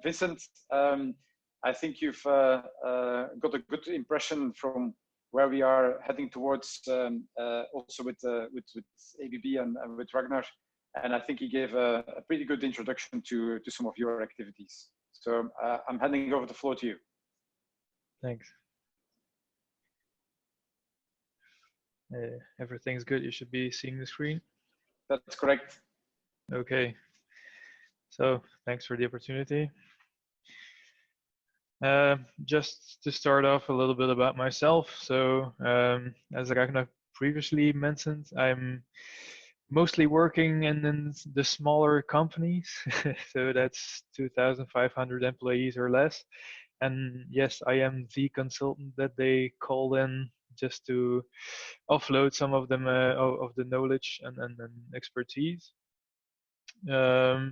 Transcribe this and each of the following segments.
Vincent, I think you've got a good impression from where we are heading towards, also with ABB and with Ragnar. And I think he gave a pretty good introduction to some of your activities. So I'm handing over the floor to you. Thanks. Everything's good. You should be seeing the screen. That's correct. Okay. So thanks for the opportunity. Just to start off a little bit about myself. So as Ragnar previously mentioned, I'm mostly working in the smaller companies. So that's 2,500 employees or less. And yes, I am the consultant that they call in just to offload some of them of the knowledge and expertise. Yeah,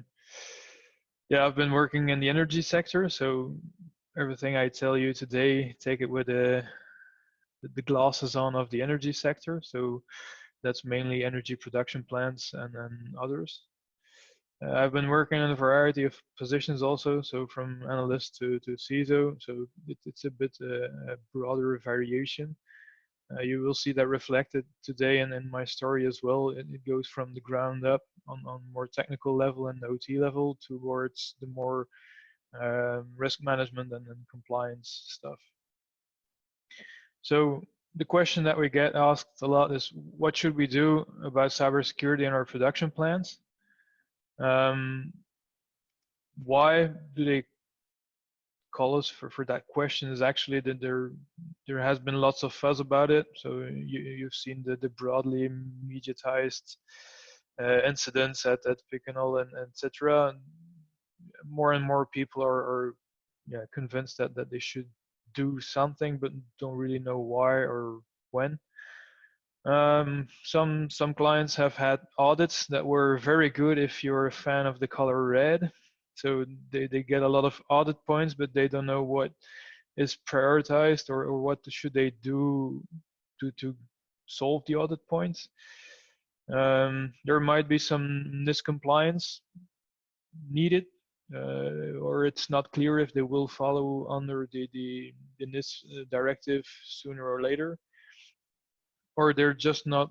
I've been working in the energy sector, so everything I tell you today, take it with the glasses on of the energy sector. So that's mainly energy production plants and others. I've been working in a variety of positions also, so from analyst to CISO, so it's a bit a broader variation. You will see that reflected today and in my story as well. It goes from the ground up on more technical level and OT level towards the more risk management and compliance stuff. So the question that we get asked a lot is, what should we do about cybersecurity in our production plants? Why do they call us for that question is actually that there has been lots of fuzz about it. So you've seen the broadly mediatized incidents at Picanol and etc. More and more people are convinced that they should do something, but don't really know why or when. Some clients have had audits that were very good if you're a fan of the color red. So they get a lot of audit points, but they don't know what is prioritized or what should they do to solve the audit points. There might be some NIS-compliance needed, or it's not clear if they will follow under the NIS-directive sooner or later, or they're just not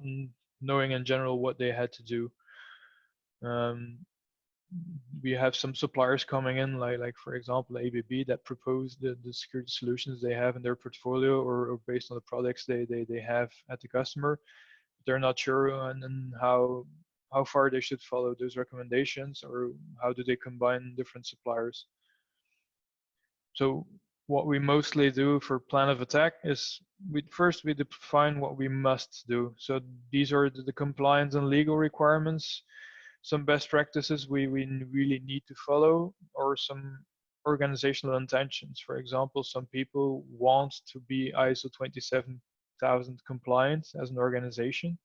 knowing in general what they had to do. We have some suppliers coming in, like for example ABB, that propose the security solutions they have in their portfolio or based on the products they have at the customer. They're not sure on how far they should follow those recommendations, or how do they combine different suppliers. So what we mostly do for plan of attack is first we define what we must do. So these are the compliance and legal requirements, some best practices we really need to follow, or some organizational intentions. For example, some people want to be ISO 27000 compliant as an organization,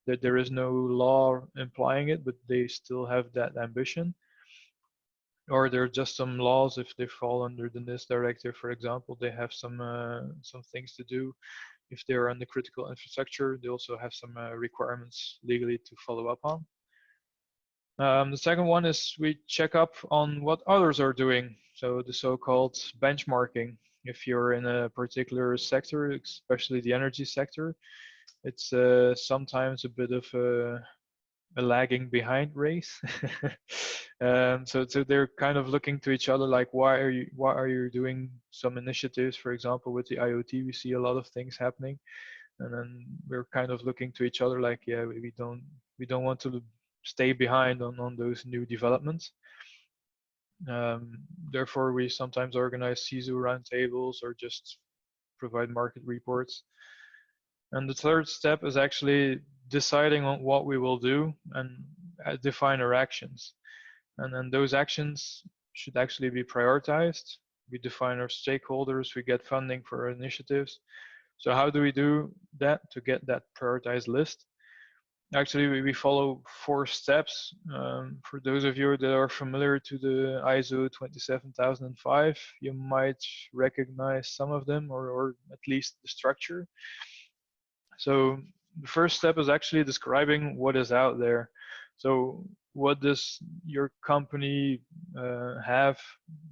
that there is no law implying it, but they still have that ambition. Or there are just some laws, if they fall under the NIS-directive, for example, they have some things to do. If they're on the critical infrastructure, they also have some requirements legally to follow up on. The second one is we check up on what others are doing. So the so-called benchmarking. If you're in a particular sector, especially the energy sector, it's sometimes a bit of a lagging behind race. So they're kind of looking to each other, like, why are you doing some initiatives? For example, with the IoT, we see a lot of things happening, and then we're kind of looking to each other, like, yeah, we don't want to stay behind on those new developments. Therefore, we sometimes organize CISO roundtables or just provide market reports. And the third step is actually deciding on what we will do and define our actions. And then those actions should actually be prioritized. We define our stakeholders, we get funding for our initiatives. So how do we do that to get that prioritized list? Actually, we follow 4 steps. For those of you that are familiar to the ISO 27005, you might recognize some of them, or at least the structure. So the first step is actually describing what is out there. So what does your company have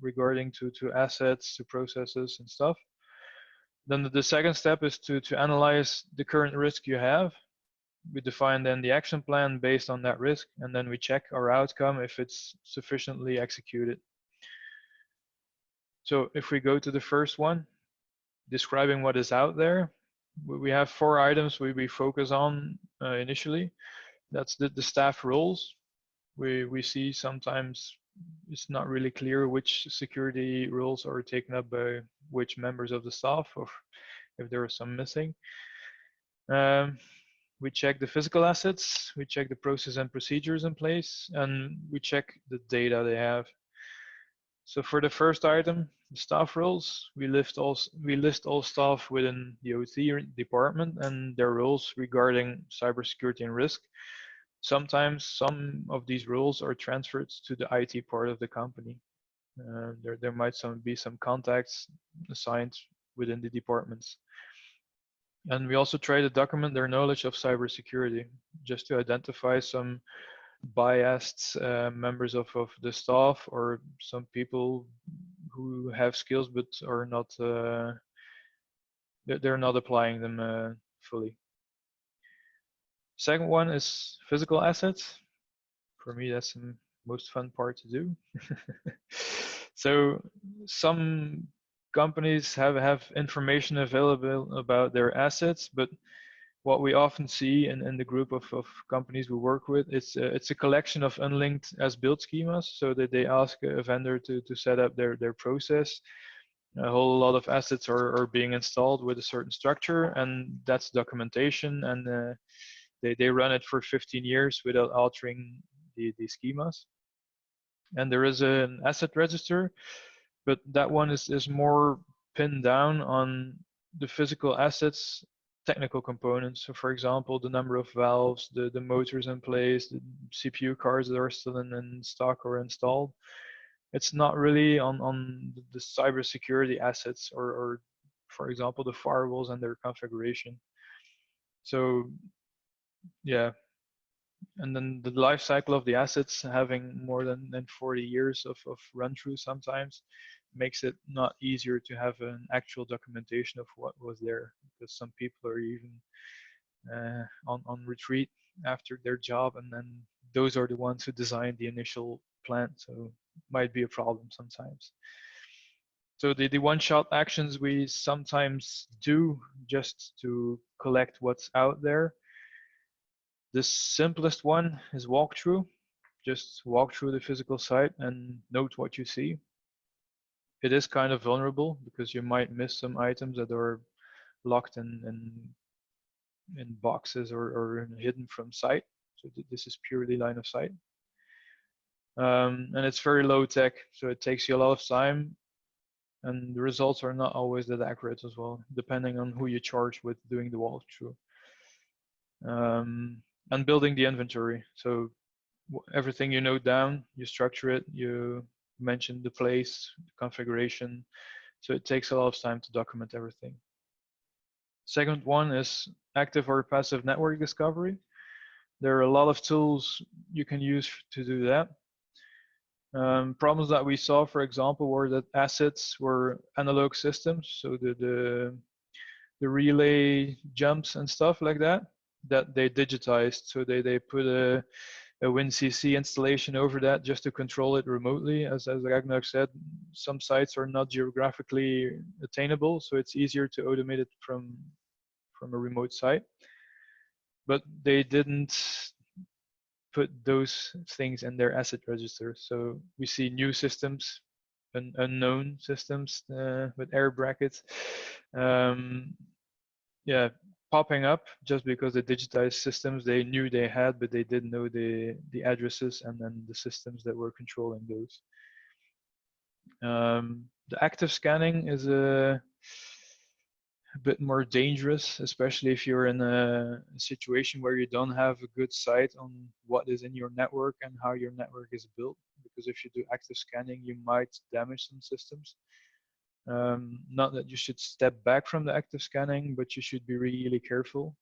regarding to assets, to processes and stuff? Then the second step is to analyze the current risk you have. We define then the action plan based on that risk, and then we check our outcome if it's sufficiently executed. So if we go to the first one, describing what is out there, we have 4 items we focus on initially. That's the staff roles. We see sometimes it's not really clear which security roles are taken up by which members of the staff, or if there are some missing. We check the physical assets, we check the process and procedures in place, and we check the data they have. So for the first item, the staff roles, we list all staff within the OT department and their roles regarding cybersecurity and risk. Sometimes some of these roles are transferred to the IT part of the company. There might be some contacts assigned within the departments. And we also try to document their knowledge of cybersecurity, just to identify some biased members of the staff, or some people who have skills but are not, they're not applying them fully. Second one is physical assets. For me, that's the most fun part to do. So some companies have information available about their assets, but what we often see in the group of companies we work with, it's a collection of unlinked as built schemas, so that they ask a vendor to set up their process. A whole lot of assets are being installed with a certain structure, and that's documentation, and they run it for 15 years without altering the schemas. And there is an asset register, but that one is more pinned down on the physical assets technical components. So for example, the number of valves, the motors in place, the CPU cards that are still in stock or installed. It's not really on the cybersecurity assets, or for example, the firewalls and their configuration. So yeah, and then the life cycle of the assets, having more than 40 years of run through sometimes, makes it not easier to have an actual documentation of what was there, because some people are even on retreat after their job, and then those are the ones who designed the initial plan, so might be a problem sometimes. So the one-shot actions we sometimes do just to collect what's out there. The simplest one is walkthrough. Just walk through the physical site and note what you see. It is kind of vulnerable because you might miss some items that are locked in boxes or hidden from sight. So this is purely line of sight. And it's very low tech, so it takes you a lot of time, and the results are not always that accurate as well, depending on who you charge with doing the walkthrough. And building the inventory. So everything you note down, you structure it, you mention the place, the configuration. So it takes a lot of time to document everything. Second one is active or passive network discovery. There are a lot of tools you can use to do that. Problems that we saw, for example, were that assets were analog systems, so the relay jumps and stuff like that they digitized. So they put a WinCC installation over that just to control it remotely. As Ragnar said, some sites are not geographically attainable, so it's easier to automate it from a remote site. But they didn't put those things in their asset register. So we see new systems, unknown systems with air brackets, yeah, popping up just because the digitized systems they knew they had, but they didn't know the addresses and then the systems that were controlling those. The active scanning is a bit more dangerous, especially if you're in a situation where you don't have a good sight on what is in your network and how your network is built. Because if you do active scanning, you might damage some systems. Not that you should step back from the active scanning, but you should be really careful.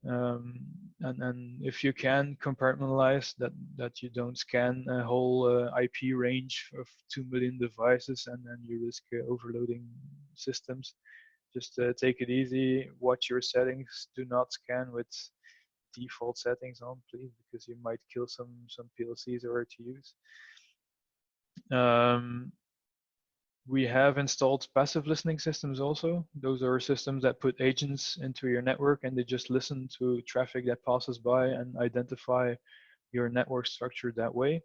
And if you can compartmentalize that you don't scan a whole IP range of 2 million devices and then you risk overloading systems, just take it easy, watch your settings, do not scan with default settings on, please, because you might kill some PLCs or RTUs. We have installed passive listening systems also. Those are systems that put agents into your network and they just listen to traffic that passes by and identify your network structure that way.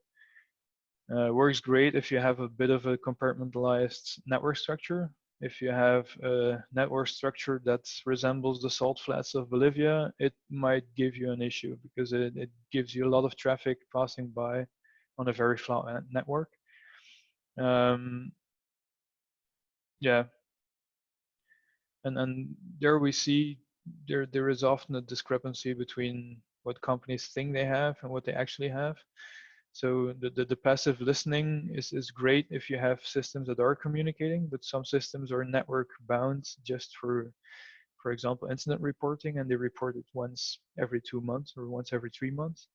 Works great if you have a bit of a compartmentalized network structure. If you have a network structure that resembles the salt flats of Bolivia, it might give you an issue because it gives you a lot of traffic passing by on a very flat network. Yeah, and there we see there is often a discrepancy between what companies think they have and what they actually have. So the passive listening is great if you have systems that are communicating, but some systems are network bound just for example, incident reporting, and they report it once every 2 months or once every 3 months.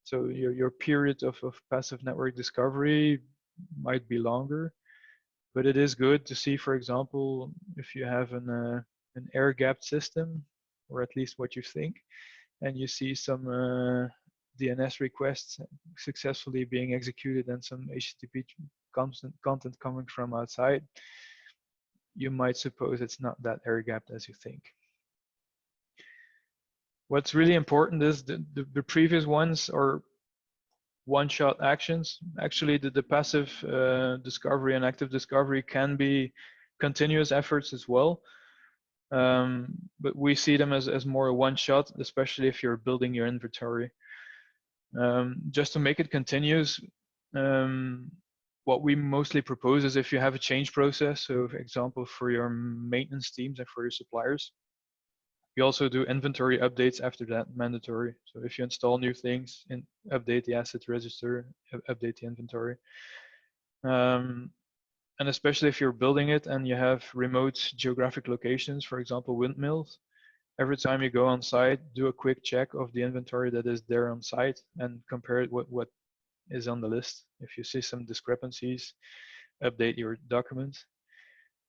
So your period of passive network discovery might be longer. But it is good to see, for example, if you have an air-gapped system, or at least what you think, and you see some DNS requests successfully being executed and some HTTP content coming from outside, you might suppose it's not that air-gapped as you think. What's really important is the previous ones are one-shot actions. Actually, the passive discovery and active discovery can be continuous efforts as well. But we see them as more a one-shot, especially if you're building your inventory. Just to make it continuous, what we mostly propose is if you have a change process, so for example, for your maintenance teams and for your suppliers, you also do inventory updates after that, mandatory. So if you install new things, update the asset register, update the inventory. And especially if you're building it and you have remote geographic locations, for example, windmills, every time you go on site, do a quick check of the inventory that is there on site and compare it with what is on the list. If you see some discrepancies, update your document.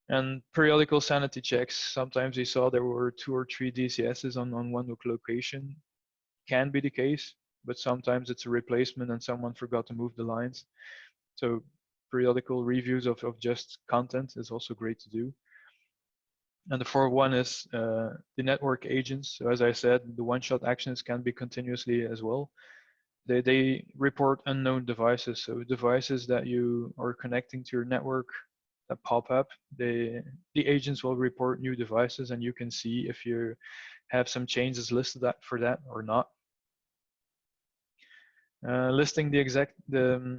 And periodical sanity checks. Sometimes you saw there were 2 or 3 DCSs on one location. Can be the case, but sometimes it's a replacement and someone forgot to move the lines. So periodical reviews of just content is also great to do. And the fourth one is the network agents. So as I said, the one-shot actions can be continuously as well. They report unknown devices. So devices that you are connecting to your network that pop up, the agents will report new devices and you can see if you have some changes listed for that or not. Listing the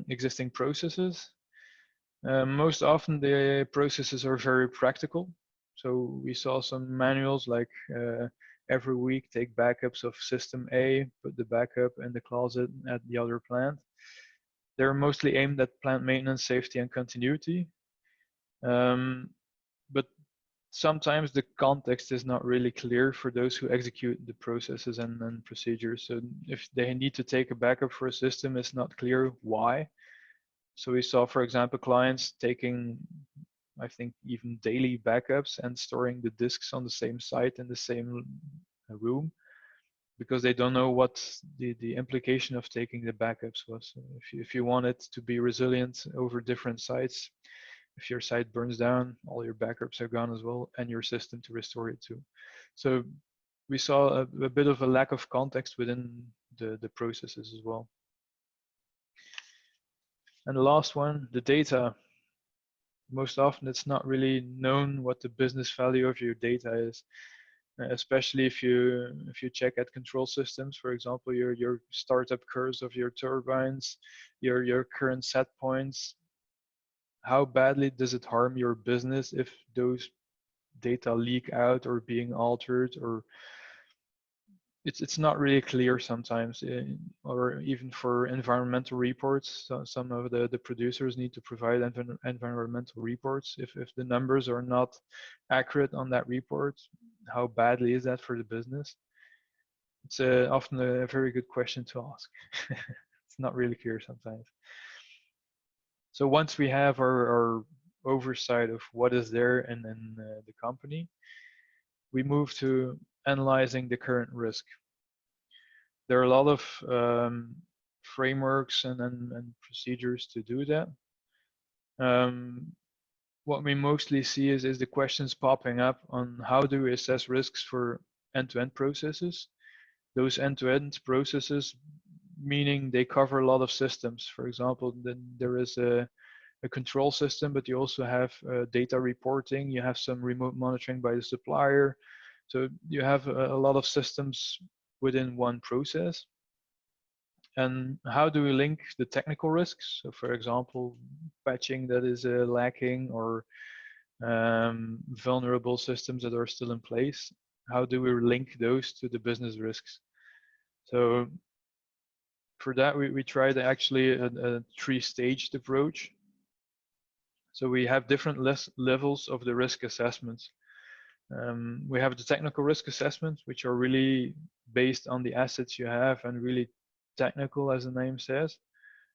existing processes. Most often the processes are very practical. So we saw some manuals like every week take backups of system A, put the backup in the closet at the other plant. They're mostly aimed at plant maintenance, safety, and continuity. But sometimes the context is not really clear for those who execute the processes and procedures. So if they need to take a backup for a system, it's not clear why. So we saw, for example, clients taking, I think, even daily backups and storing the disks on the same site in the same room because they don't know what the implication of taking the backups was. If you want it to be resilient over different sites, if your site burns down, all your backups are gone as well, and your system to restore it to. So we saw a bit of a lack of context within the processes as well. And the last one, the data. Most often it's not really known what the business value of your data is, especially if you check at control systems, for example, your startup curves of your turbines, your current set points. How badly does it harm your business if those data leak out or being altered, or it's not really clear sometimes, or even for environmental reports. So some of the producers need to provide environmental reports. If the numbers are not accurate on that report, how badly is that for the business? It's often a very good question to ask. It's not really clear sometimes. So once we have our oversight of what is there in the company, we move to analyzing the current risk. There are a lot of frameworks and procedures to do that. What we mostly see is the questions popping up on how do we assess risks for end-to-end processes. Those end-to-end processes, meaning they cover a lot of systems. For example, then there is a control system, but you also have data reporting, you have some remote monitoring by the supplier. So you have a lot of systems within one process. And how do we link the technical risks? So for example, patching that is lacking, or vulnerable systems that are still in place. How do we link those to the business risks? So for that, we tried actually a three-staged approach. So we have different levels of the risk assessments. We have the technical risk assessments, which are really based on the assets you have and really technical, as the name says.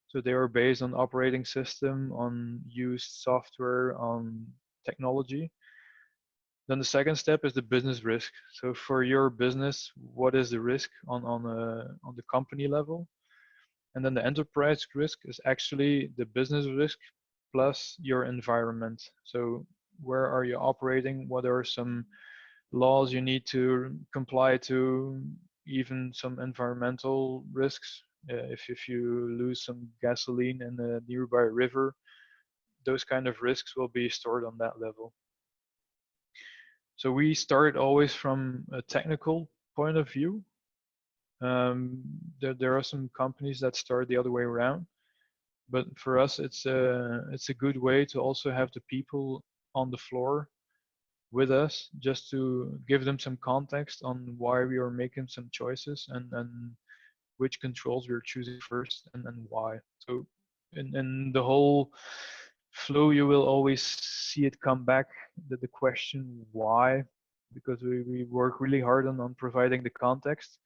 So they are based on operating system, on used software, on technology. Then the second step is the business risk. So for your business, what is the risk on the company level? And then the enterprise risk is actually the business risk plus your environment. So where are you operating? What are some laws you need to comply to? Even some environmental risks. If you lose some gasoline in a nearby river, those kind of risks will be stored on that level. So we start always from a technical point of view. There are some companies that start the other way around, but for us, it's a good way to also have the people on the floor with us, just to give them some context on why we are making some choices and which controls we're choosing first and why. So in the whole flow, you will always see it come back, the question why, because we work really hard on providing the context.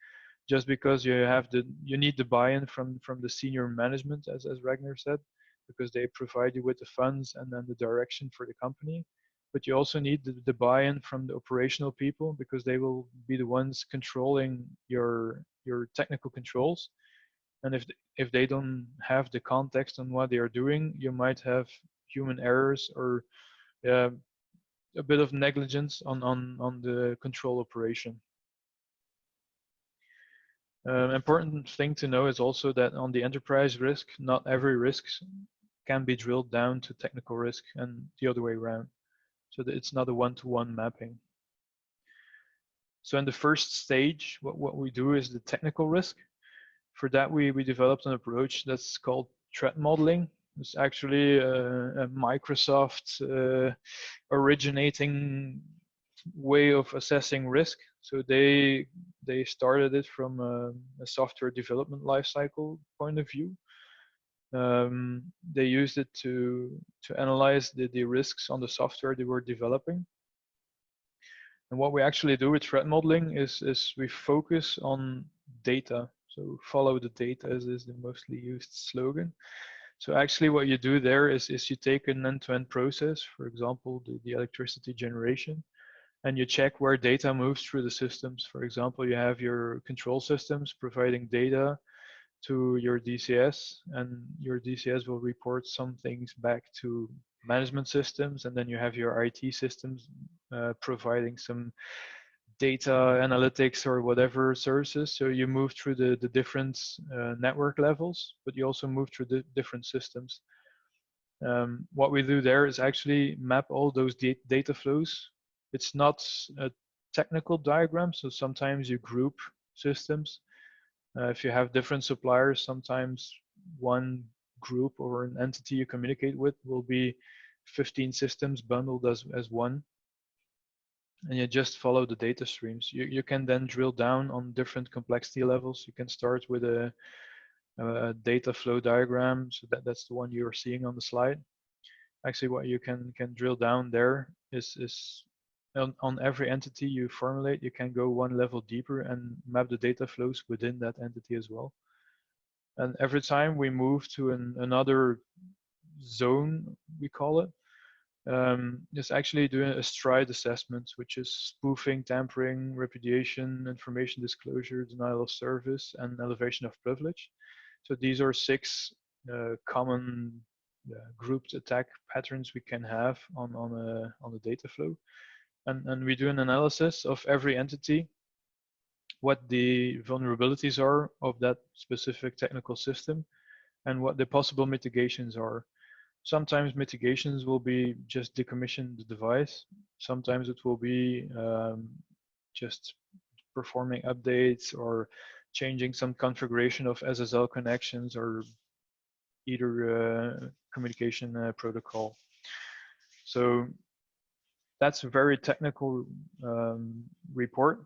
Just because you need the buy-in from the senior management, as Ragnar said, because they provide you with the funds and then the direction for the company. But you also need the buy-in from the operational people, because they will be the ones controlling your technical controls. And if they don't have the context on what they are doing, you might have human errors or a bit of negligence on the control operation. Important thing to know is also that on the enterprise risk, not every risk can be drilled down to technical risk and the other way around. So that it's not a one-to-one mapping. So in the first stage, what we do is the technical risk. For that, we developed an approach that's called threat modeling. It's actually a Microsoft originating way of assessing risk. So they started it from a software development lifecycle point of view. They used it to analyze the risks on the software they were developing. And what we actually do with threat modeling is we focus on data. So follow the data is the mostly used slogan. So actually what you do there is you take an end-to-end process, for example, the electricity generation, and you check where data moves through the systems. For example, you have your control systems providing data to your DCS, and your DCS will report some things back to management systems, and then you have your IT systems providing some data analytics or whatever services. So you move through the different network levels, but you also move through the different systems. What we do there is actually map all those data flows. It's not a technical diagram, so sometimes you group systems. If you have different suppliers, sometimes one group or an entity you communicate with will be 15 systems bundled as one. And you just follow the data streams. You can then drill down on different complexity levels. You can start with a data flow diagram. So that's the one you're seeing on the slide. Actually, what you can drill down there is on every entity you formulate, you can go one level deeper and map the data flows within that entity as well. And every time we move to another zone, we call it, is actually doing a stride assessment, which is spoofing, tampering, repudiation, information disclosure, denial of service, and elevation of privilege. So these are 6 common grouped attack patterns we can have on a data flow. And we do an analysis of every entity, what the vulnerabilities are of that specific technical system, and what the possible mitigations are. Sometimes mitigations will be just decommission the device. Sometimes it will be just performing updates or changing some configuration of SSL connections or either communication protocol. So that's a very technical report,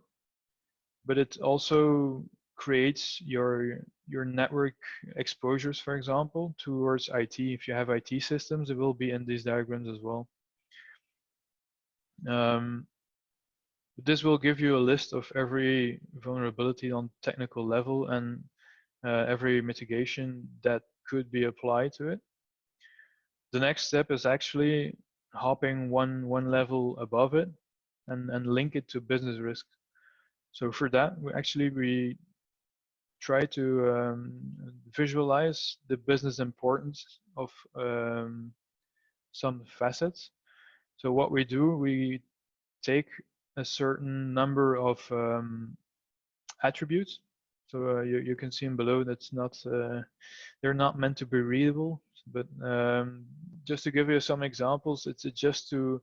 but it also creates your network exposures, for example, towards IT. If you have IT systems, it will be in these diagrams as well. This will give you a list of every vulnerability on technical level and every mitigation that could be applied to it. The next step is actually hopping one level above it and link it to business risk. So for that, we try to visualize the business importance of some facets. So what we do, we take a certain number of attributes. So you can see them below. That's not they're not meant to be readable, but just to give you some examples, it's just to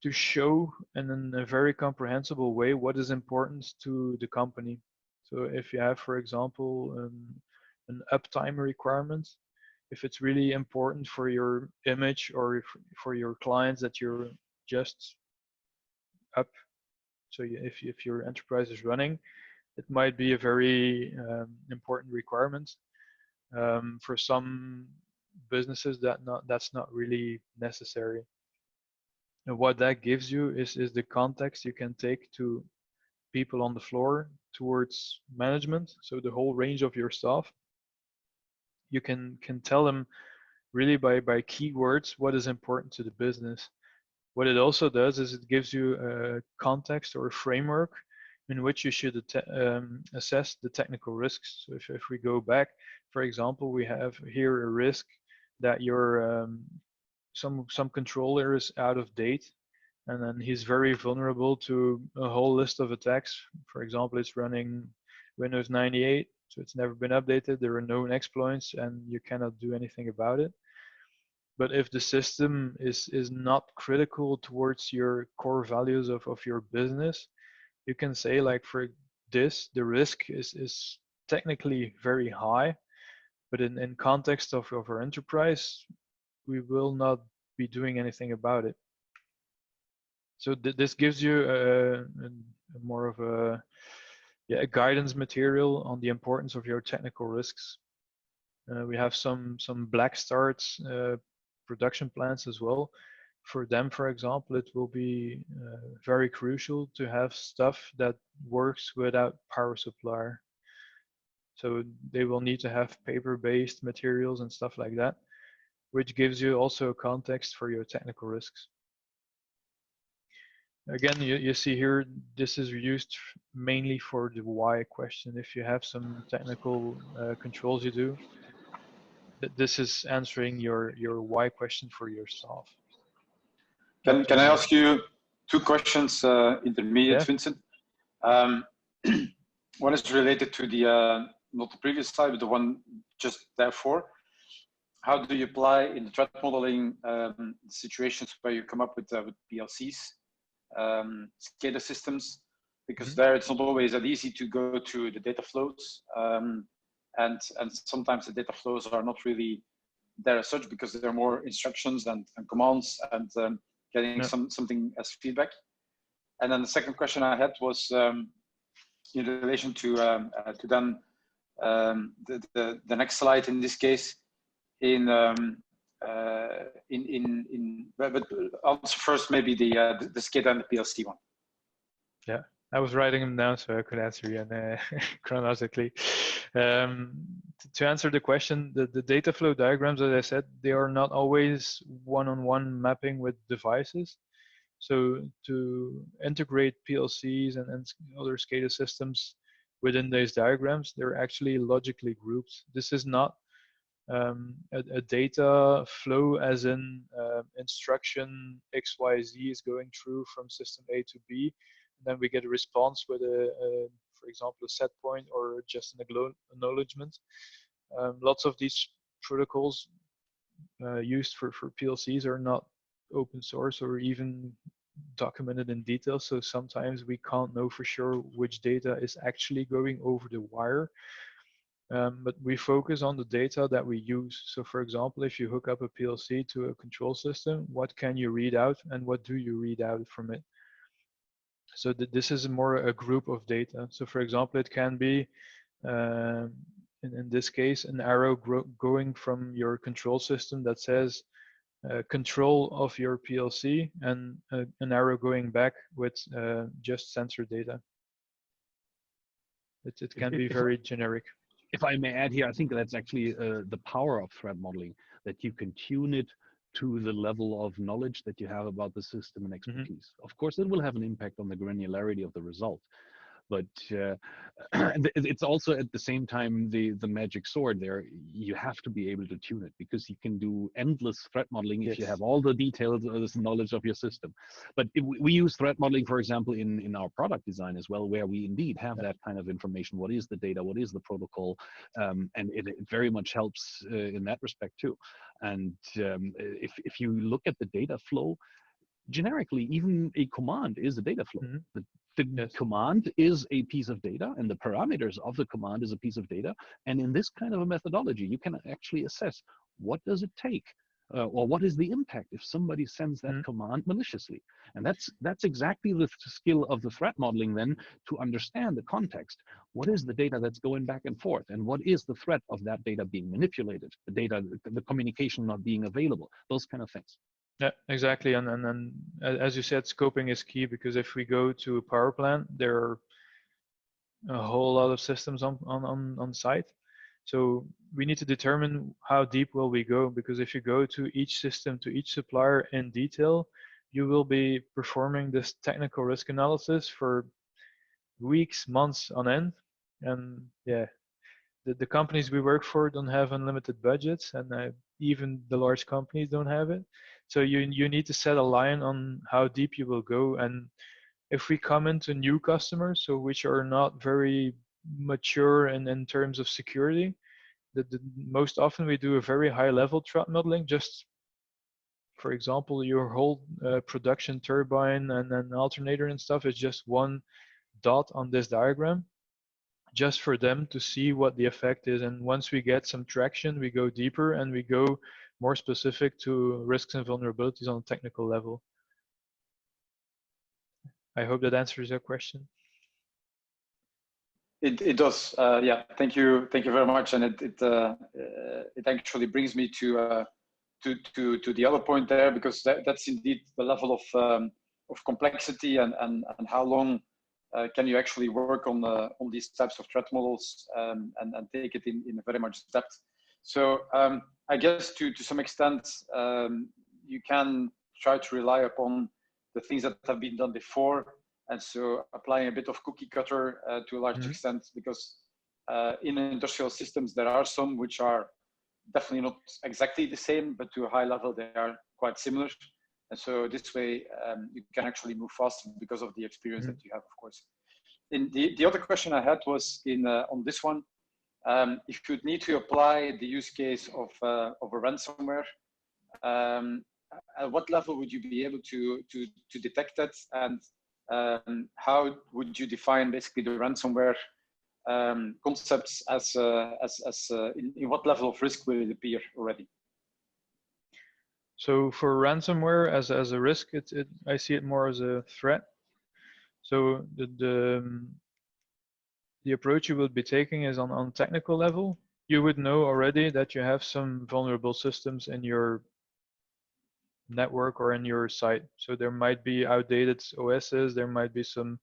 show in a very comprehensible way what is important to the company. So if you have, for example, an uptime requirement, if it's really important for your image or for your clients that you're just up, so if your enterprise is running, it might be a very important requirement. For some businesses, that's not really necessary. And what that gives you is the context you can take to people on the floor towards management. So the whole range of your staff, you can tell them really by keywords what is important to the business. What it also does is it gives you a context or a framework in which you should assess the technical risks. So if we go back, for example, we have here a risk that your some controller is out of date, and then he's very vulnerable to a whole list of attacks. For example, it's running Windows 98, so it's never been updated. There are known exploits, and you cannot do anything about it. But if the system is not critical towards your core values of your business, you can say, like, for this, the risk is technically very high, but in context of our enterprise, we will not be doing anything about it. So this gives you a more of a guidance material on the importance of your technical risks. We have some black starts production plans as well. For them, for example, it will be very crucial to have stuff that works without power supply. So they will need to have paper-based materials and stuff like that, which gives you also a context for your technical risks. Again, you see here, this is used mainly for the why question. If you have some technical controls you do, this is answering your why question for your staff. Can I ask you 2 questions, intermediate, yeah. Vincent? One is related to the, not the previous slide, but the one just therefore. How do you apply in the threat modeling situations where you come up with PLCs, SCADA systems? Because there it's not always that easy to go to the data flows. And sometimes the data flows are not really there as such because there are more instructions and commands and getting something as feedback. And then the second question I had was in relation to then the next slide in this case, in but answer first maybe the SCADA and the PLC one. Yeah, I was writing them down so I could answer you chronologically. To answer the question, the data flow diagrams, as I said, they are not always one-on-one mapping with devices. So to integrate PLCs and other SCADA systems within these diagrams, they're actually logically grouped. This is not a data flow as in instruction XYZ is going through from system A to B. And then we get a response with for example, a set point or just an acknowledgement. Lots of these protocols used for PLCs are not open source or even documented in detail. So sometimes we can't know for sure which data is actually going over the wire. But we focus on the data that we use. So for example, if you hook up a PLC to a control system, what can you read out and what do you read out from it? So this is more a group of data. So for example, it can be, in this case, an arrow going from your control system that says control of your PLC and an arrow going back with just sensor data. It can be very generic. If I may add here, I think that's actually the power of threat modeling, that you can tune it to the level of knowledge that you have about the system and expertise. Mm-hmm. Of course, it will have an impact on the granularity of the result, but it's also at the same time the magic sword there. You have to be able to tune it, because you can do endless threat modeling if you have all the details of this knowledge of your system. But we use threat modeling, for example, in our product design as well, where we indeed have that kind of information. What is the data? What is the protocol? And it very much helps in that respect too. And if you look at the data flow, generically, even a command is a data flow. Mm-hmm. The command is a piece of data, and the parameters of the command is a piece of data. And in this kind of a methodology, you can actually assess what does it take, or what is the impact if somebody sends that command maliciously. And that's exactly the skill of the threat modeling then, to understand the context. What is the data that's going back and forth, and what is the threat of that data being manipulated, the data, the communication not being available, those kind of things. Yeah, exactly. And as you said, scoping is key, because if we go to a power plant, there are a whole lot of systems on site. So we need to determine how deep will we go, because if you go to each system, to each supplier in detail, you will be performing this technical risk analysis for weeks, months on end. And yeah, the companies we work for don't have unlimited budgets, and even the large companies don't have it. So you need to set a line on how deep you will go. And if we come into new customers, so which are not very mature in terms of security, most often we do a very high level threat modeling. Just for example, your whole production turbine and an alternator and stuff is just one dot on this diagram, just for them to see what the effect is. And once we get some traction, we go deeper and we go more specific to risks and vulnerabilities on a technical level. I hope that answers your question. It does. Yeah, thank you very much. And it actually brings me to the other point there, because that's indeed the level of complexity and how long can you actually work on these types of threat models and take it in very much depth. So I guess to some extent, you can try to rely upon the things that have been done before, and so applying a bit of cookie cutter to a large extent, because in industrial systems there are some which are definitely not exactly the same, but to a high level they are quite similar. And so this way you can actually move faster because of the experience that you have, of course. In the other question I had was on this one, if you'd need to apply the use case of a ransomware, at what level would you be able to detect that, and how would you define basically the ransomware concepts as in what level of risk will it appear already? So for ransomware as a risk, I see it more as a threat. So the approach you will be taking is on technical level. You would know already that you have some vulnerable systems in your network or in your site. So there might be outdated OSs, there might be some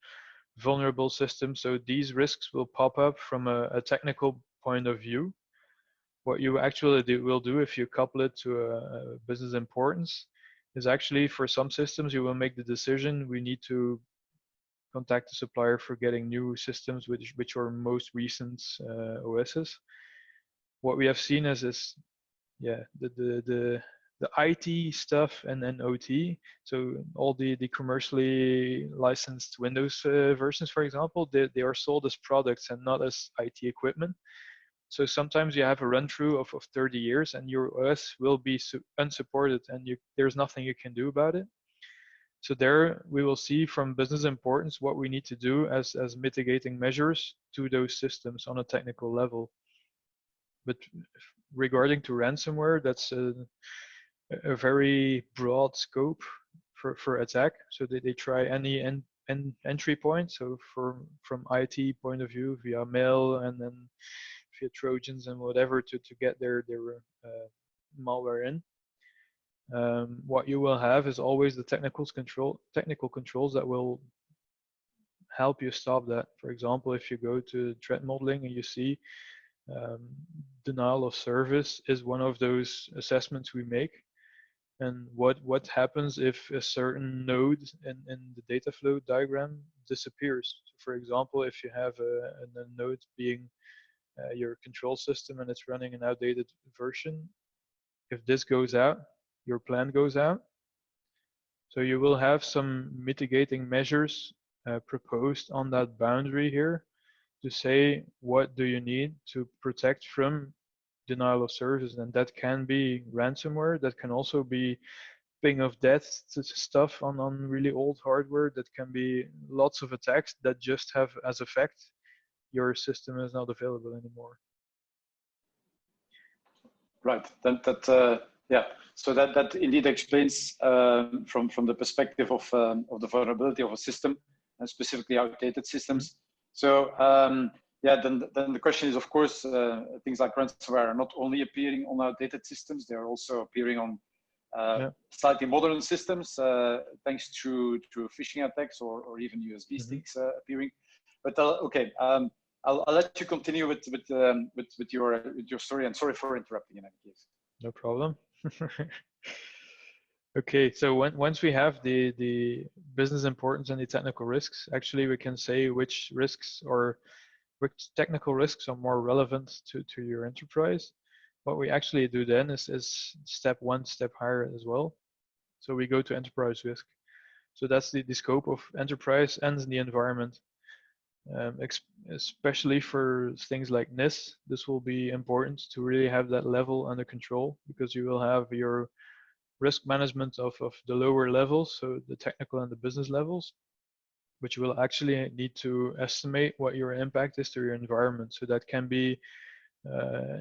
vulnerable systems. So these risks will pop up from a technical point of view. What you actually will do if you couple it to a business importance is actually for some systems you will make the decision we need to contact the supplier for getting new systems which are most recent OSs. What we have seen is yeah, the IT stuff and then OT. So all the commercially licensed Windows versions, for example, they are sold as products and not as IT equipment. So sometimes you have a run through of 30 years and your OS will be unsupported and there's nothing you can do about it. So there we will see from business importance what we need to do as mitigating measures to those systems on a technical level. But regarding to ransomware, that's a very broad scope for attack. So they try any entry point. So from IT point of view via mail and then via Trojans and whatever to get their malware in. What you will have is always the technical controls that will help you stop that. For example, if you go to threat modeling and you see denial of service is one of those assessments we make. And what happens if a certain node in the data flow diagram disappears? So for example, if you have a node being your control system and it's running an outdated version, if this goes out, your plan goes out. So you will have some mitigating measures proposed on that boundary here to say what do you need to protect from denial of service, and that can be ransomware, that can also be ping of death stuff on really old hardware, that can be lots of attacks that just have as effect your system is not available anymore. Right. Yeah. So that indeed explains from the perspective of the vulnerability of a system, and specifically outdated systems. So yeah, then the question is, of course, things like ransomware are not only appearing on outdated systems; they are also appearing on slightly modern systems, thanks to phishing attacks or even USB sticks appearing. But okay. I'll let you continue with your story, and sorry for interrupting in any case. No problem. Okay, so once we have the business importance and the technical risks, actually we can say which risks or which technical risks are more relevant to your enterprise. What we actually do then is one step higher as well. So we go to enterprise risk. So that's the scope of enterprise and the environment. Especially for things like NIS, this will be important to really have that level under control, because you will have your risk management of the lower levels, so the technical and the business levels, but you will actually need to estimate what your impact is to your environment. So that can be,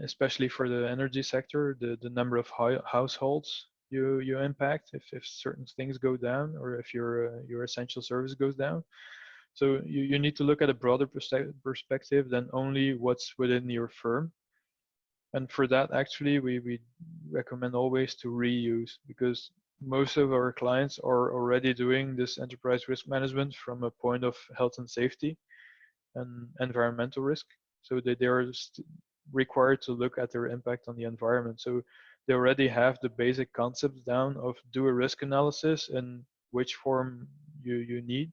especially for the energy sector, the number of households you impact if certain things go down, or if your essential service goes down. So you need to look at a broader perspective than only what's within your firm. And for that, actually, we recommend always to reuse, because most of our clients are already doing this enterprise risk management from a point of health and safety and environmental risk. So they are required to look at their impact on the environment. So they already have the basic concepts down of do a risk analysis and which form you need.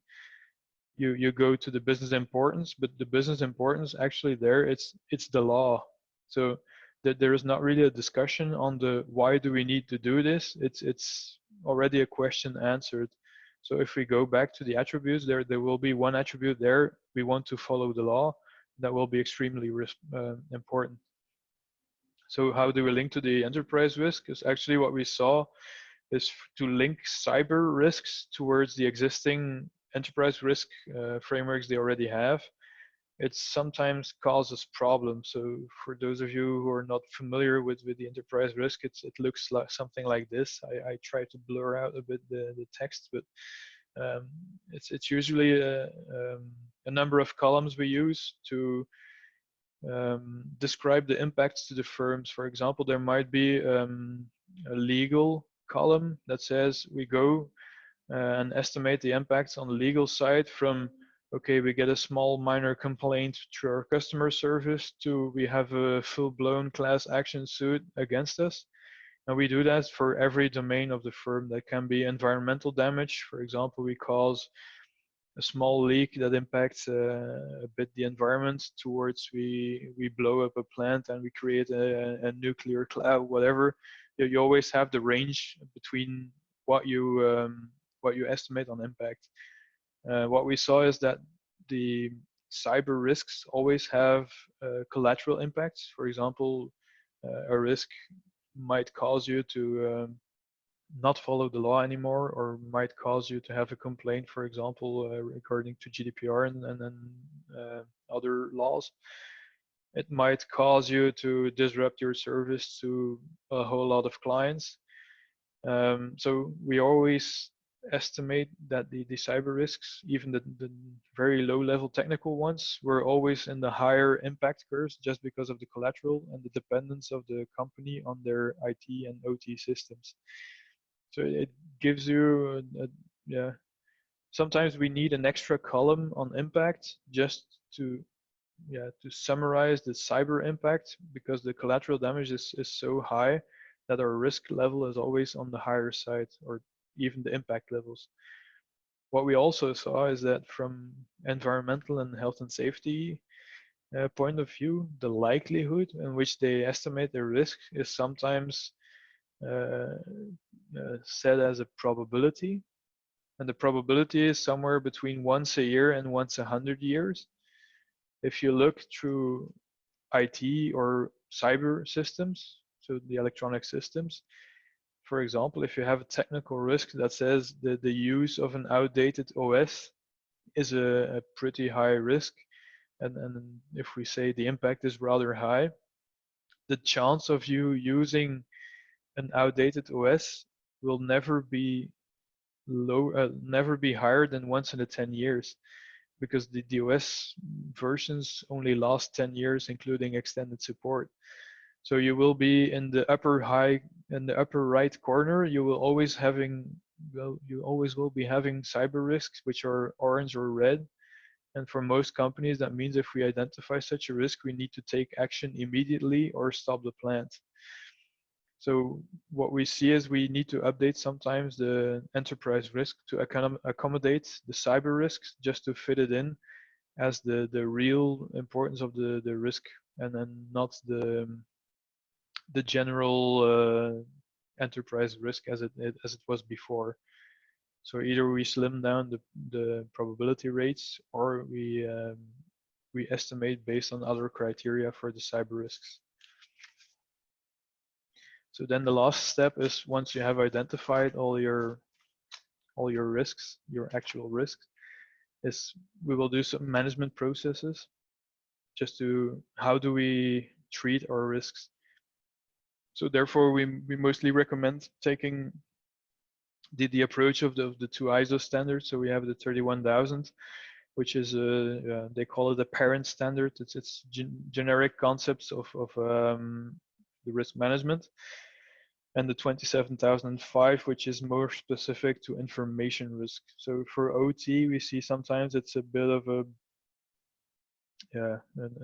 You go to the business importance, but the business importance actually it's the law. So that there is not really a discussion on the why do we need to do this. It's already a question answered. So if we go back to the attributes, there will be one attribute there. We want to follow the law. That will be extremely important. So how do we link to the enterprise risk? Is actually what we saw is to link cyber risks towards the existing enterprise risk frameworks they already have. It sometimes causes problems. So for those of you who are not familiar with the enterprise risk, it looks like something like this. I try to blur out a bit the text, but it's usually a number of columns we use to describe the impacts to the firms. For example, there might be a legal column that says we go and estimate the impacts on the legal side from, okay, we get a small minor complaint through our customer service to we have a full-blown class action suit against us. And we do that for every domain of the firm. That can be environmental damage. For example, we cause a small leak that impacts a bit the environment towards we blow up a plant and we create a nuclear cloud, whatever. You always have the range between what you estimate on impact. What we saw is that the cyber risks always have collateral impacts. For example, a risk might cause you to not follow the law anymore, or might cause you to have a complaint, for example, according to GDPR and other laws. It might cause you to disrupt your service to a whole lot of clients. So we always estimate that the cyber risks, even the very low level technical ones, were always in the higher impact curves just because of the collateral and the dependence of the company on their IT and OT systems. So it gives you, yeah, sometimes we need an extra column on impact just to summarize the cyber impact, because the collateral damage is so high that our risk level is always on the higher side, or even the impact levels. What we also saw is that from environmental and health and safety point of view, the likelihood in which they estimate their risk is sometimes set as a probability, and the probability is somewhere between once a year and once 100 years. If you look through IT or cyber systems, so the electronic systems, for example, if you have a technical risk that says that the use of an outdated OS is a pretty high risk, and if we say the impact is rather high, the chance of you using an outdated OS will never be higher than once in 10 years, because the OS versions only last 10 years, including extended support. So you will be in the upper right corner. You always will be having cyber risks, which are orange or red. And for most companies, that means if we identify such a risk, we need to take action immediately or stop the plant. So what we see is we need to update sometimes the enterprise risk to accommodate the cyber risks, just to fit it in as the real importance of the risk, and then not the general enterprise risk as it was before. So either we slim down the probability rates, or we estimate based on other criteria for the cyber risks. So then the last step is, once you have identified all your risks, your actual risks, is we will do some management processes just to, how do we treat our risks. So therefore we mostly recommend taking the approach of the two ISO standards. So we have the 31000, which is they call it a parent standard. It's generic concepts of the risk management, and the 27005, which is more specific to information risk. So for OT, we see sometimes it's a bit of a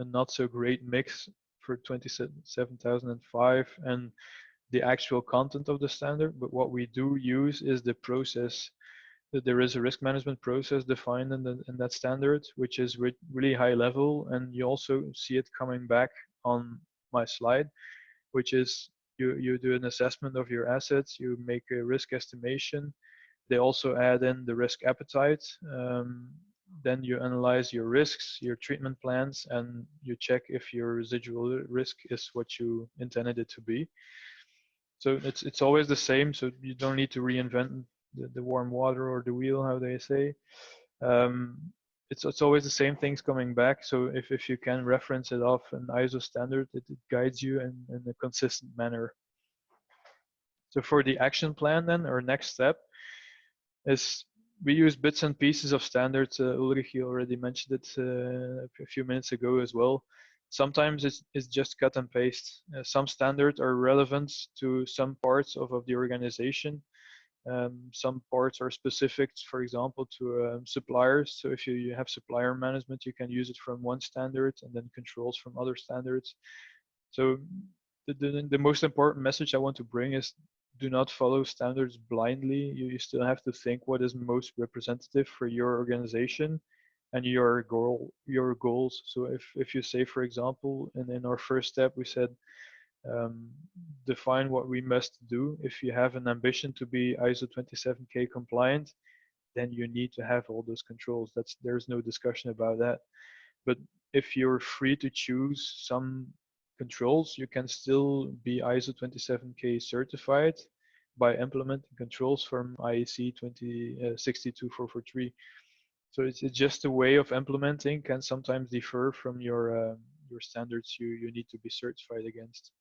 not so great mix for 27005 and the actual content of the standard. But what we do use is the process. That there is a risk management process defined in that standard, which is really high level, and you also see it coming back on my slide, which is you do an assessment of your assets, you make a risk estimation. They also add in the risk appetite. Then you analyze your risks, your treatment plans, and you check if your residual risk is what you intended it to be. So it's always the same. So you don't need to reinvent the warm water or the wheel, how they say. It's always the same things coming back. So if you can reference it off an ISO standard, it guides you in a consistent manner. So for the action plan then, our next step is we use bits and pieces of standards. Ulrich, you already mentioned it a few minutes ago as well. Sometimes it's just cut and paste. Some standards are relevant to some parts of the organization. Some parts are specific, for example, to suppliers. So if you have supplier management, you can use it from one standard and then controls from other standards. So the most important message I want to bring is, do not follow standards blindly. You still have to think what is most representative for your organization and your goals. So if you say, for example, in our first step, we said, define what we must do. If you have an ambition to be ISO 27K compliant, then you need to have all those controls. There's no discussion about that. But if you're free to choose some controls, you can still be ISO 27K certified by implementing controls from IEC62443. So it's just a way of implementing, can sometimes differ from your standards you need to be certified against.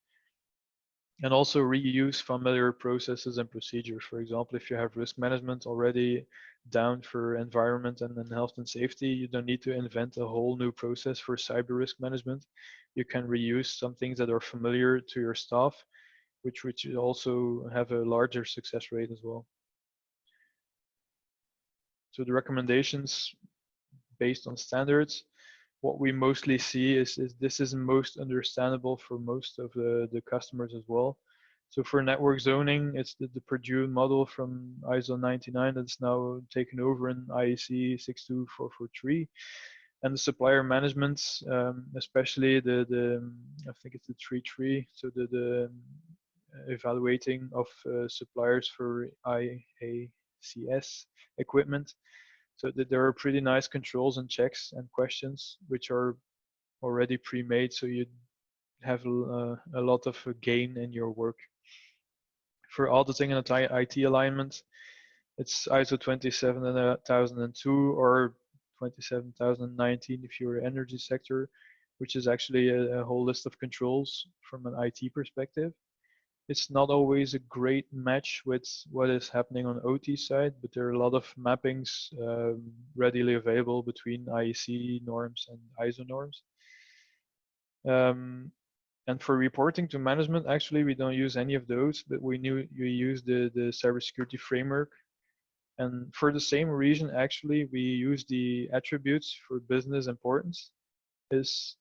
And also reuse familiar processes and procedures. For example, if you have risk management already down for environment and then health and safety, you don't need to invent a whole new process for cyber risk management. You can reuse some things that are familiar to your staff, which also have a larger success rate as well. So the recommendations based on standards, what we mostly see is this is most understandable for most of the customers as well. So for network zoning, it's the Purdue model from ISO 99 that's now taken over in IEC62443. And the supplier management, especially the I think it's the 3.3, so the evaluating of suppliers for IEC6 equipment. So there are pretty nice controls and checks and questions which are already pre-made, so you have a lot of gain in your work. For auditing and IT alignment, it's ISO 27002 or 27019 if you're energy sector, which is actually a whole list of controls from an IT perspective. It's not always a great match with what is happening on OT side, but there are a lot of mappings readily available between IEC norms and ISO norms. And for reporting to management, actually, we don't use any of those, but we use the cybersecurity framework. And for the same reason, actually, we use the attributes for business importance. Is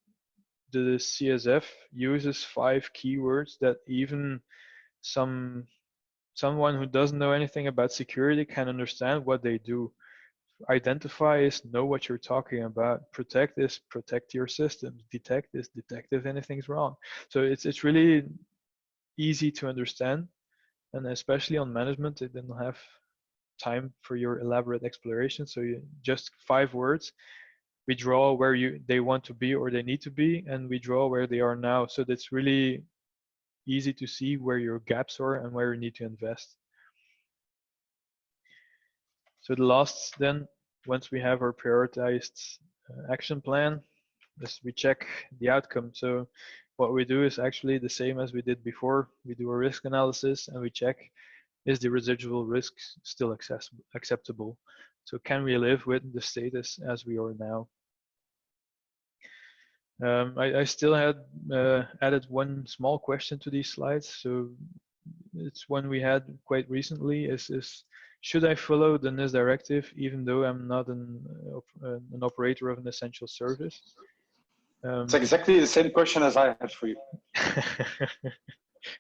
the CSF uses 5 keywords that even someone who doesn't know anything about security can understand what they do. Identify is know what you're talking about. Protect is protect your systems. Detect is detect if anything's wrong. So it's really easy to understand, and especially on management, they didn't have time for your elaborate exploration. So you just 5 words. We draw where they want to be or they need to be, and we draw where they are now. So that's really easy to see where your gaps are and where you need to invest. So the last then, once we have our prioritized action plan, is we check the outcome. So what we do is actually the same as we did before. We do a risk analysis and we check, is the residual risk still acceptable? So can we live with the status as we are now? I still had added one small question to these slides. So it's one we had quite recently, is should I follow the NIS-directive even though I'm not an operator of an essential service? It's exactly the same question as I had for you.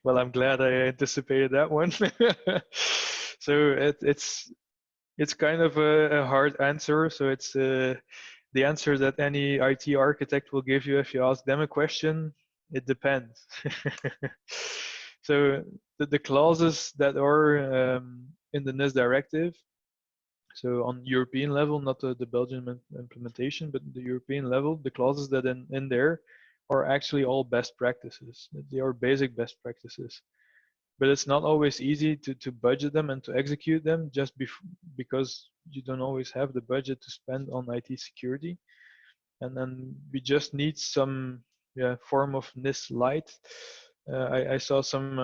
Well, I'm glad I anticipated that one. So it's kind of a hard answer. So it's the answer that any IT architect will give you if you ask them a question. It depends. So the clauses that are in the NIS-directive, so on European level, not the Belgian implementation, but the European level, the clauses that in there are actually all best practices. They are basic best practices. But it's not always easy to budget them and to execute them just because you don't always have the budget to spend on IT security. And then we just need some form of NIS light. I saw some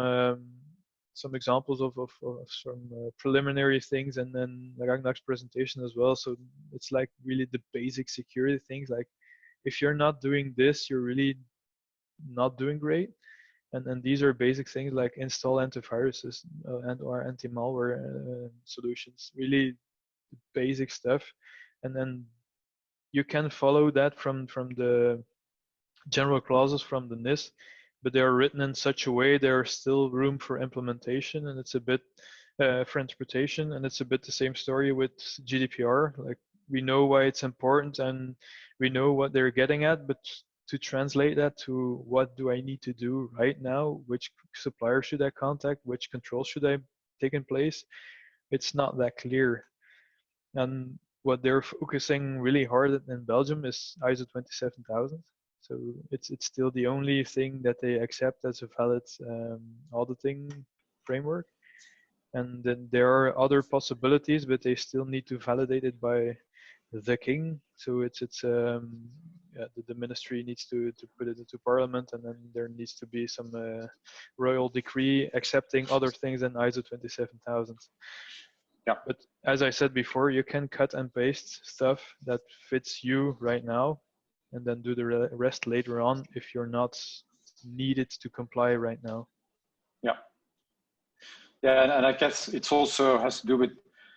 examples of some preliminary things, and then Ragnar's presentation as well. So it's like really the basic security things. Like if you're not doing this, you're really not doing great. And these are basic things like install antiviruses and or anti-malware solutions, really basic stuff. And then you can follow that from the general clauses from the NIS, but they are written in such a way there's still room for implementation, and it's a bit for interpretation, and it's a bit the same story with GDPR. Like, we know why it's important and we know what they're getting at, but to translate that to what do I need to do right now, which supplier should I contact, which controls should I take in place, it's not that clear. And what they're focusing really hard in Belgium is ISO 27000. So it's still the only thing that they accept as a valid auditing framework. And then there are other possibilities, but they still need to validate it by the king. So the ministry needs to put it into parliament, and then there needs to be some royal decree accepting other things than ISO 27000. Yeah. But as I said before, you can cut and paste stuff that fits you right now, and then do the rest later on if you're not needed to comply right now. Yeah. Yeah, and I guess it's also has to do with,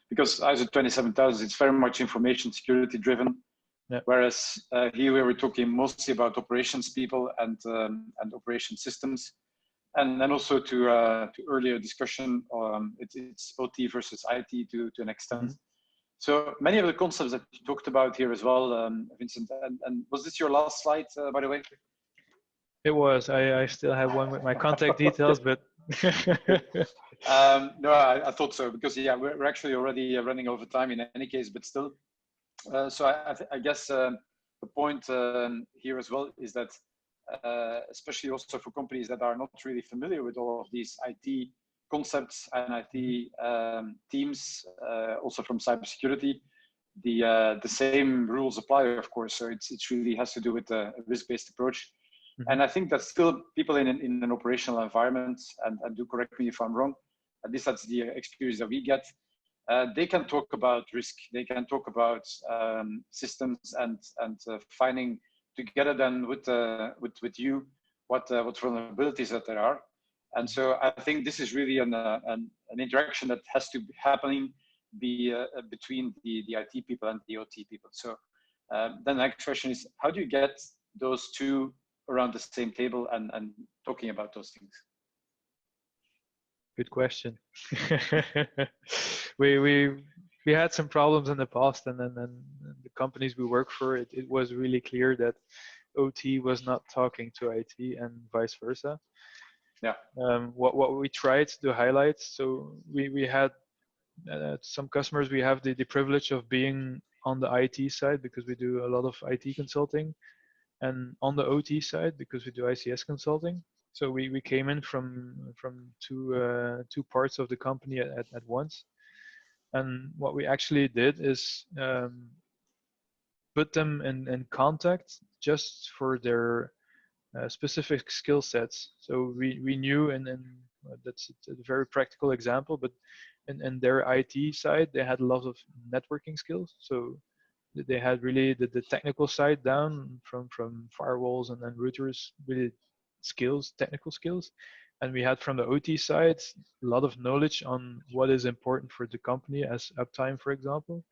because ISO 27000, it's very much information security driven. Yeah. Whereas here we were talking mostly about operations people and operation systems. And then also to earlier discussion, it's OT versus IT to an extent. Mm-hmm. So many of the concepts that you talked about here as well, Vincent, and was this your last slide, by the way? It was. I still have one with my contact details, but no, I thought so, because yeah, we're actually already running over time in any case, but still. So I guess the point here as well is that especially also for companies that are not really familiar with all of these IT concepts and IT teams, also from cybersecurity, the same rules apply, of course. So it really has to do with a risk-based approach. Mm-hmm. And I think that still people in an operational environment, and do correct me if I'm wrong, at least that's the experience that we get, they can talk about risk, they can talk about systems and finding together then with you what vulnerabilities that there are. And so I think this is really an interaction that has to be happening between the IT people and the OT people. So then the next question is, how do you get those two around the same table and talking about those things? Good question. we had some problems in the past, and then the companies we work for, it was really clear that OT was not talking to IT and vice versa. Yeah. What we tried to highlight, so we had some customers, we have the privilege of being on the IT side because we do a lot of IT consulting, and on the OT side because we do ICS consulting. So we came in from two parts of the company at once. And what we actually did is put them in contact just for their specific skill sets. So we knew, and that's a very practical example, but in their IT side, they had a lot of networking skills. So they had really the technical side down from firewalls and then routers, really technical skills. And we had from the OT side a lot of knowledge on what is important for the company as uptime, for example.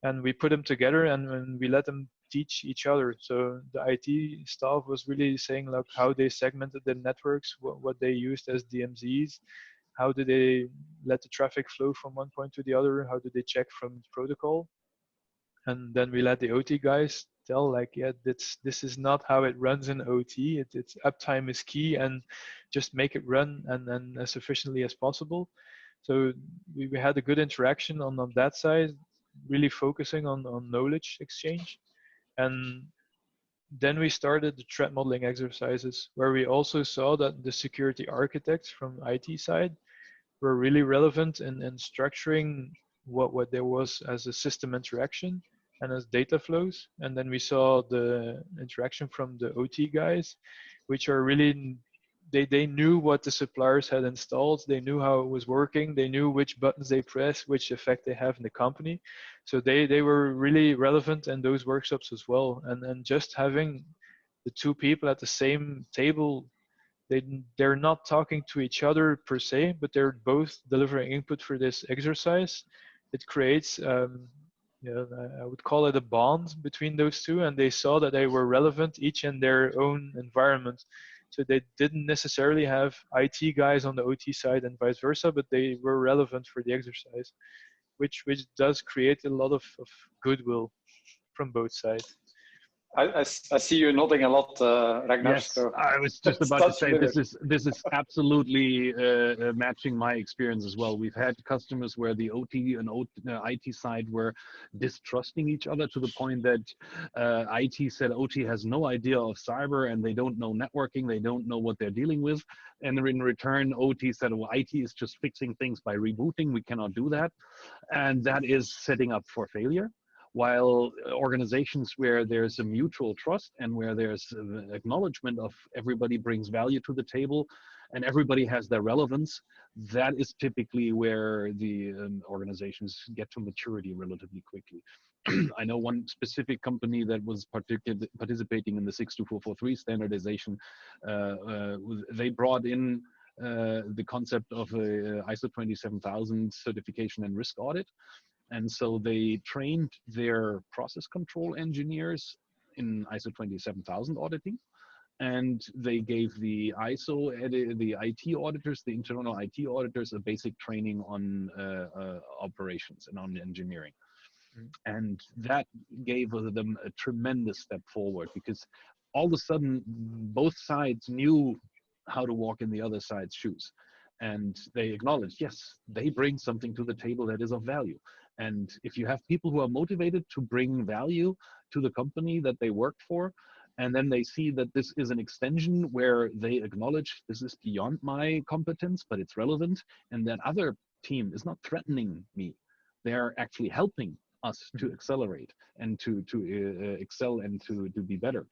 And we put them together and we let them teach each other. So the IT staff was really saying like how they segmented their networks, what they used as DMZs, how did they let the traffic flow from one point to the other, how did they check from protocol. And then we let the OT guys tell like, yeah, this is not how it runs in OT. It's uptime is key, and just make it run and as efficiently as possible. So we had a good interaction on that side, really focusing on knowledge exchange. And then we started the threat modeling exercises, where we also saw that the security architects from IT side were really relevant in structuring what there was as a system interaction and as data flows. And then we saw the interaction from the OT guys, which are really, they knew what the suppliers had installed, they knew how it was working, they knew which buttons they press, which effect they have in the company. So they were really relevant in those workshops as well. And just having the two people at the same table, they're not talking to each other per se, but they're both delivering input for this exercise. It creates, I would call it a bond between those two, and they saw that they were relevant each in their own environment. So they didn't necessarily have IT guys on the OT side and vice versa, but they were relevant for the exercise, which does create a lot of goodwill from both sides. I see you nodding a lot, Ragnar. Yes, so I was just about to say this is absolutely matching my experience as well. We've had customers where the OT and IT side were distrusting each other to the point that IT said OT has no idea of cyber and they don't know networking, they don't know what they're dealing with. And in return, OT said, well, IT is just fixing things by rebooting. We cannot do that. And that is setting up for failure. While organizations where there's a mutual trust and where there's acknowledgement of everybody brings value to the table and everybody has their relevance, that is typically where the organizations get to maturity relatively quickly. I know one specific company that was participating in the 62443 standardization. They brought in the concept of a ISO 27000 certification and risk audit. And so they trained their process control engineers in ISO 27000 auditing, and they gave the the IT auditors, the internal IT auditors, a basic training on operations and on engineering. And that gave them a tremendous step forward, because all of a sudden both sides knew how to walk in the other side's shoes. And they acknowledged, yes, they bring something to the table that is of value. And if you have people who are motivated to bring value to the company that they work for, and then they see that this is an extension where they acknowledge this is beyond my competence, but it's relevant, and that other team is not threatening me. They're actually helping us to accelerate and to excel and to be better.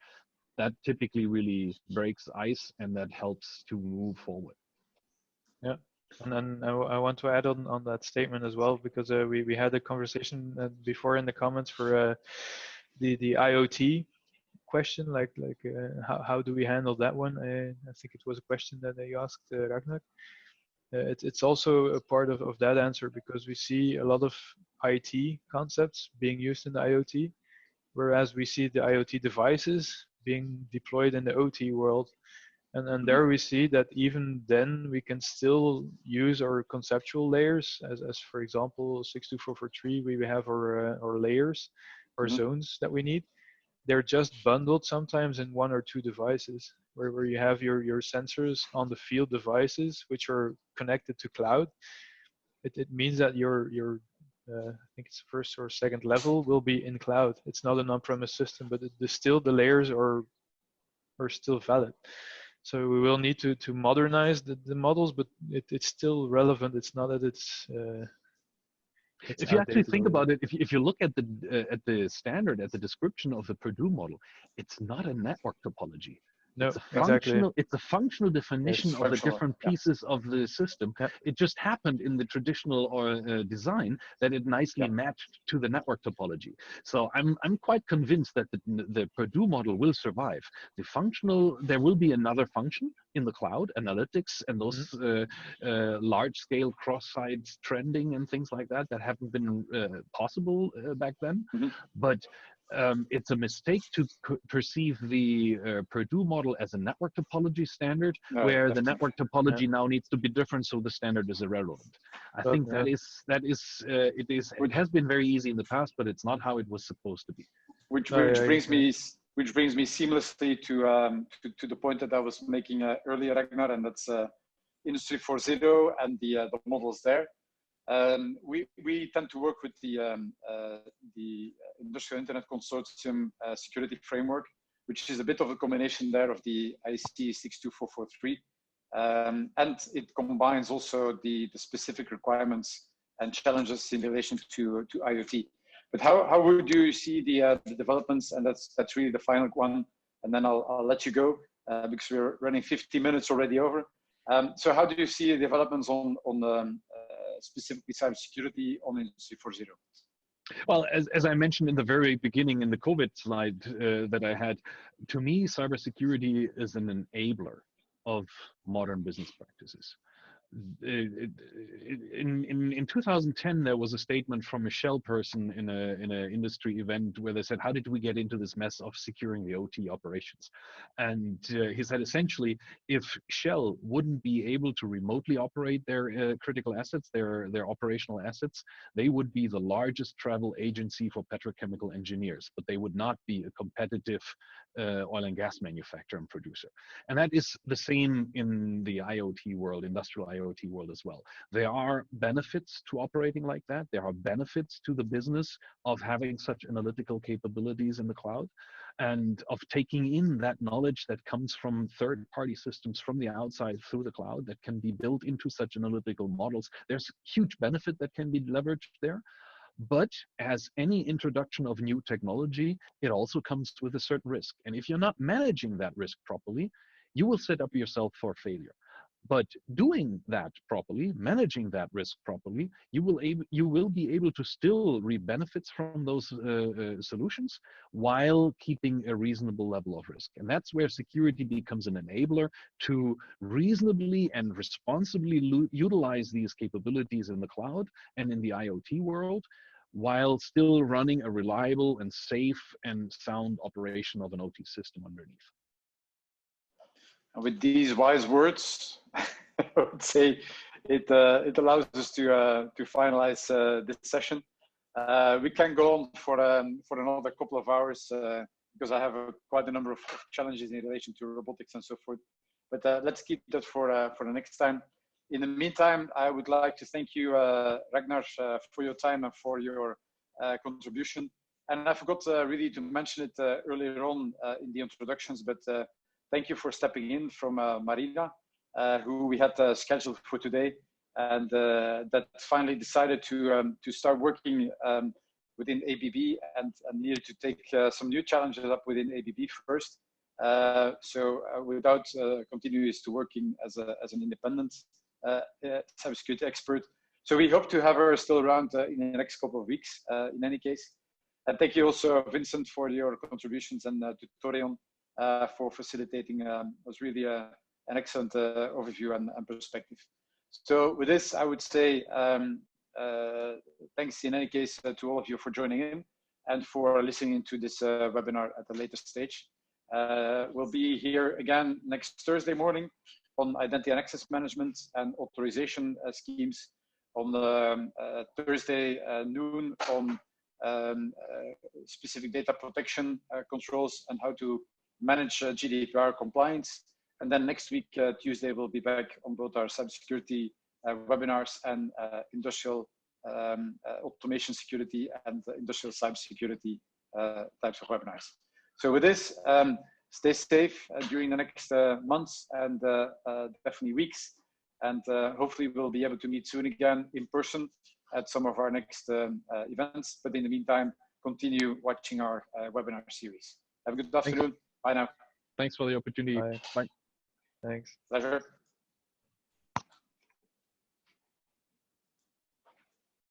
That typically really breaks ice, and that helps to move forward. Yeah. And then I want to add on that statement as well, because we had a conversation before in the comments for the IoT question, like how do we handle that one? I think it was a question that they asked Ragnar. It's also a part of that answer, because we see a lot of IT concepts being used in the IoT, whereas we see the IoT devices being deployed in the OT world. And there we see that even then we can still use our conceptual layers, as for example 62443, we have our layers, our zones that we need. They're just bundled sometimes in one or two devices, where you have your sensors on the field devices which are connected to cloud. It means that your I think it's first or second level will be in cloud. It's not an on-premise system, but the layers are still valid. So we will need to modernize the models, but it's still relevant. It's not that it's if you actually think about it, if you look at the standard, at the description of the Purdue model, it's not a network topology. No, it's a functional, it's a functional definition of the different pieces of the system. Yeah. It just happened in the traditional design that it nicely matched to the network topology. So I'm quite convinced that the Purdue model will survive. The functional, there will be another function in the cloud, analytics, and those large-scale cross-site trending and things like that haven't been possible back then. But it's a mistake to perceive the Purdue model as a network topology standard, where the network topology now needs to be different, so the standard is irrelevant. I think it has been very easy in the past, but it's not how it was supposed to be. Which brings me seamlessly to the point that I was making earlier, Ragnar, and that's Industry 4.0 and the models there. We tend to work with the Industrial Internet Consortium security framework, which is a bit of a combination there of the IEC62443, and it combines also the specific requirements and challenges in relation to IoT. But how would you see the developments? And that's really the final one, and then I'll let you go because we're running 50 minutes already over. So how do you see the developments on specifically cybersecurity on Industry 4.0? Well, as I mentioned in the very beginning in the COVID slide that I had, to me, cybersecurity is an enabler of modern business practices. In 2010, there was a statement from a Shell person in a industry event where they said, "How did we get into this mess of securing the OT operations?" And he said, essentially, if Shell wouldn't be able to remotely operate their critical assets, their operational assets, they would be the largest travel agency for petrochemical engineers, but they would not be a competitive oil and gas manufacturer and producer. And that is the same in the IoT world, industrial IoT world as well. There are benefits to operating like that. There are benefits to the business of having such analytical capabilities in the cloud and of taking in that knowledge that comes from third-party systems from the outside through the cloud that can be built into such analytical models. There's huge benefit that can be leveraged there. But as any introduction of new technology, it also comes with a certain risk. And if you're not managing that risk properly, you will set up yourself for failure. But doing that properly, managing that risk properly, you will be able to still reap benefits from those solutions while keeping a reasonable level of risk. And that's where security becomes an enabler to reasonably and responsibly utilize these capabilities in the cloud and in the IoT world, while still running a reliable and safe and sound operation of an OT system underneath. And with these wise words, I would say it allows us to finalize this session. We can go on for another couple of hours because I have quite a number of challenges in relation to robotics and so forth. But let's keep that for the next time. In the meantime, I would like to thank you, Ragnar, for your time and for your contribution. And I forgot really to mention it earlier on in the introductions, but thank you for stepping in from Marina, who we had scheduled for today, and that finally decided to start working within ABB and needed to take some new challenges up within ABB first. So without continuing to working as an independent cybersecurity expert. So we hope to have her still around in the next couple of weeks, in any case. And thank you also, Vincent, for your contributions, and Torion for facilitating. Was really an excellent overview and perspective. So with this, I would say thanks in any case to all of you for joining in and for listening to this webinar at a later stage. We'll be here again next Thursday morning on identity and access management and authorization schemes, on Thursday noon on specific data protection controls and how to manage GDPR compliance. And then next week, Tuesday, we'll be back on both our cybersecurity webinars and industrial automation security and industrial cybersecurity types of webinars. So with this, stay safe during the next months and definitely weeks. And hopefully we'll be able to meet soon again in person at some of our next events. But in the meantime, continue watching our webinar series. Have a good afternoon. Bye now. Thanks for the opportunity. Bye. Bye. Thanks. Pleasure.